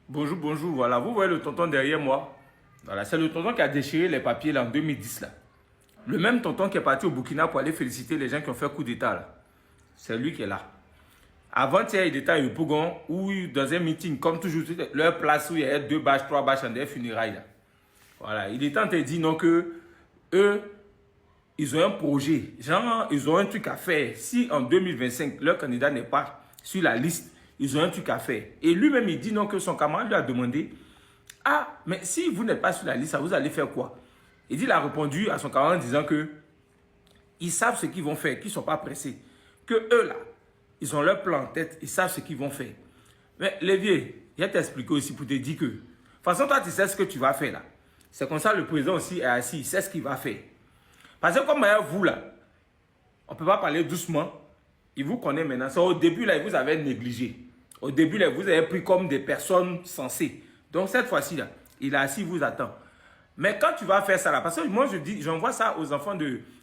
Bonjour, bonjour. Voilà, vous voyez le tonton derrière moi. Voilà, c'est le tonton qui a déchiré les papiers là, en 2010. Là. Le même tonton qui est parti au Burkina pour aller féliciter les gens qui ont fait coup d'État. Là. C'est lui qui est là. Avant-hier, il était à Yopougon, où dans un meeting, comme toujours, leur place où il y a 2 bâches, 3 bâches en des funérailles. Là. Voilà, il est en train de dire non que eux, ils ont un projet. Genre, ils ont un truc à faire. Si en 2025, leur candidat n'est pas sur la liste, ils ont un truc à faire. Et lui-même, il dit non que son camarade lui a demandé ah, mais si vous n'êtes pas sur la liste, vous allez faire quoi? Il dit, il a répondu à son camarade en disant que ils savent ce qu'ils vont faire, qu'ils ne sont pas pressés. Que eux, là, ils ont leur plan en tête, ils savent ce qu'ils vont faire. Mais les vieux, je vais t'expliquer aussi pour te dire que, de toute façon, toi, tu sais ce que tu vas faire là. C'est comme ça, le président aussi est assis, il sait ce qu'il va faire. Parce que comme vous, là, on ne peut pas parler doucement. Il vous connaît maintenant. C'est au début, là, il vous avait négligé. Au début, là, vous avez pris comme des personnes sensées. Donc, cette fois-ci, là, il est assis, il vous attend. Mais quand tu vas faire ça, là, parce que moi, je dis, j'envoie ça aux enfants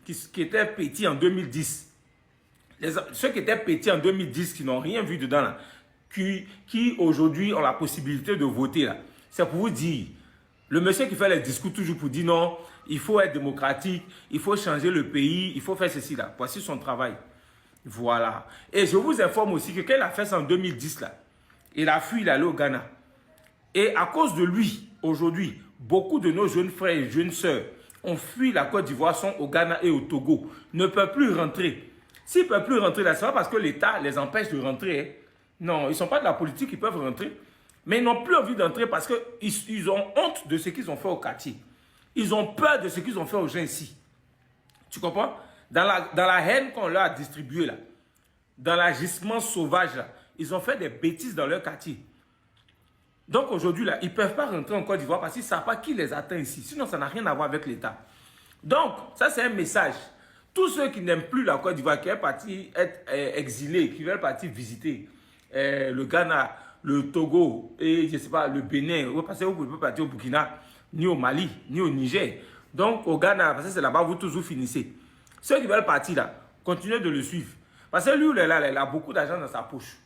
qui étaient petits en 2010. Ceux qui étaient petits en 2010, qui n'ont rien vu dedans, là, qui aujourd'hui ont la possibilité de voter, là. C'est pour vous dire, le monsieur qui fait les discours toujours pour dire non, il faut être démocratique, il faut changer le pays, il faut faire ceci, là. Voici son travail. Voilà. Et je vous informe aussi que quand il a fait ça en 2010, là, il a fui, il est allé au Ghana. Et à cause de lui, aujourd'hui, beaucoup de nos jeunes frères et jeunes sœurs ont fui la Côte d'Ivoire, sont au Ghana et au Togo, ne peuvent plus rentrer. S'ils ne peuvent plus rentrer là, c'est pas parce que l'État les empêche de rentrer. Hein. Non, ils ne sont pas de la politique, ils peuvent rentrer. Mais ils n'ont plus envie d'entrer parce qu'ils ont honte de ce qu'ils ont fait au quartier. Ils ont peur de ce qu'ils ont fait aux gens ici. Tu comprends? Dans la haine qu'on leur a distribuée là, dans l'agissement sauvage là, ils ont fait des bêtises dans leur quartier. Donc aujourd'hui, là, ils ne peuvent pas rentrer en Côte d'Ivoire parce qu'ils ne savent pas qui les attend ici. Sinon, ça n'a rien à voir avec l'État. Donc, ça, c'est un message. Tous ceux qui n'aiment plus la Côte d'Ivoire, qui veulent partir être exilés, qui veulent partir visiter le Ghana, le Togo et, je ne sais pas, le Bénin, parce que vous ne pouvez pas partir au Burkina, ni au Mali, ni au Niger. Donc, au Ghana, parce que c'est là-bas vous toujours finissez. Ceux qui veulent partir là, continuez de le suivre. Parce que lui, il a beaucoup d'argent dans sa poche.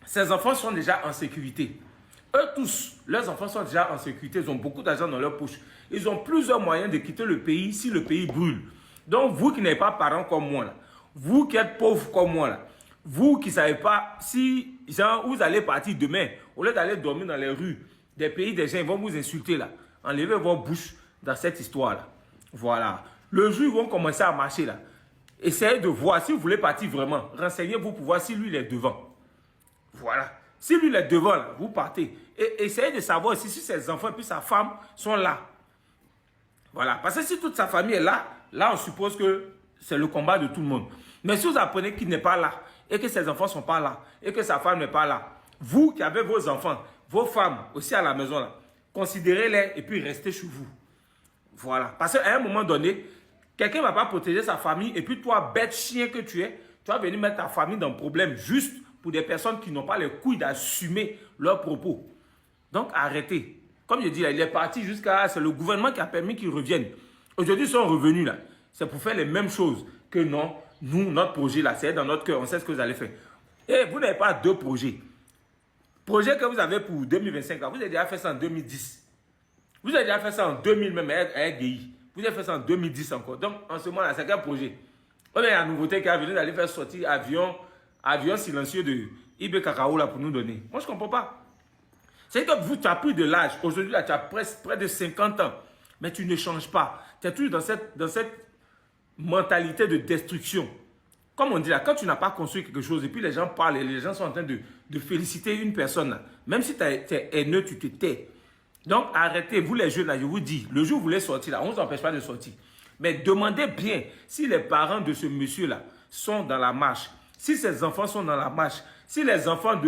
Ses enfants sont déjà en sécurité. Eux tous, leurs enfants sont déjà en sécurité, ils ont beaucoup d'argent dans leur poche. Ils ont plusieurs moyens de quitter le pays si le pays brûle. Donc vous qui n'avez pas parents comme moi, là, vous qui êtes pauvres comme moi, là, vous qui ne savez pas si genre, vous allez partir demain, au lieu d'aller dormir dans les rues des pays des gens, ils vont vous insulter là. Enlevez vos bouches dans cette histoire-là. Voilà. Le jour où ils vont commencer à marcher là, essayez de voir si vous voulez partir vraiment. Renseignez-vous pour voir si lui il est devant. Voilà. Si lui il est devant, là, vous partez. Et essayez de savoir aussi si ses enfants et puis sa femme sont là. Voilà. Parce que si toute sa famille est là, là on suppose que c'est le combat de tout le monde. Mais si vous apprenez qu'il n'est pas là, et que ses enfants ne sont pas là, et que sa femme n'est pas là, vous qui avez vos enfants, vos femmes aussi à la maison, là, considérez-les et puis restez chez vous. Voilà. Parce qu'à un moment donné, quelqu'un ne va pas protéger sa famille et puis toi, bête chien que tu es, tu vas venir mettre ta famille dans le problème juste pour des personnes qui n'ont pas les couilles d'assumer leurs propos. Donc, arrêtez. Comme je dis, là, il est parti jusqu'à... C'est le gouvernement qui a permis qu'ils reviennent. Aujourd'hui, ils sont revenus là. C'est pour faire les mêmes choses que non. Nous, notre projet là, c'est dans notre cœur. On sait ce que vous allez faire. Et vous n'avez pas 2 projets. Projet que vous avez pour 2025, là, vous avez déjà fait ça en 2010. Vous avez déjà fait ça en 2000 même avec DI. Vous avez fait ça en 2010 encore. Donc, en ce moment-là, c'est quel projet? On a la nouveauté qui a venu d'aller faire sortir avion silencieux de IB Cacao là pour nous donner. Moi, je ne comprends pas. C'est que vous, tu as pris de l'âge. Aujourd'hui, là, tu as près de 50 ans. Mais tu ne changes pas. Tu es toujours dans cette mentalité de destruction. Comme on dit là, quand tu n'as pas construit quelque chose et puis les gens parlent et les gens sont en train de féliciter une personne, là, même si tu es haineux, tu te tais. Donc, arrêtez, vous les jeunes là, je vous dis, le jour où vous voulez sortir là, on ne vous empêche pas de sortir. Mais demandez bien si les parents de ce monsieur-là sont dans la marche, si ses enfants sont dans la marche, si les enfants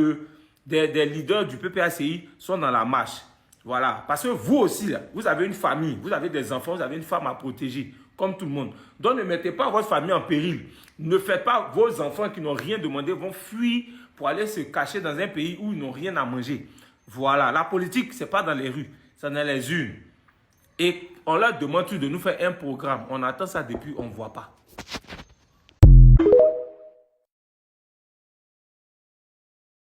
des leaders du PPACI sont dans la marche. Voilà. Parce que vous aussi, là, vous avez une famille, vous avez des enfants, vous avez une femme à protéger, comme tout le monde. Donc, ne mettez pas votre famille en péril. Ne faites pas vos enfants qui n'ont rien demandé, vont fuir pour aller se cacher dans un pays où ils n'ont rien à manger. Voilà. La politique, ce n'est pas dans les rues, c'est dans les urnes. Et on leur demande tout de nous faire un programme. On attend ça depuis, on ne voit pas.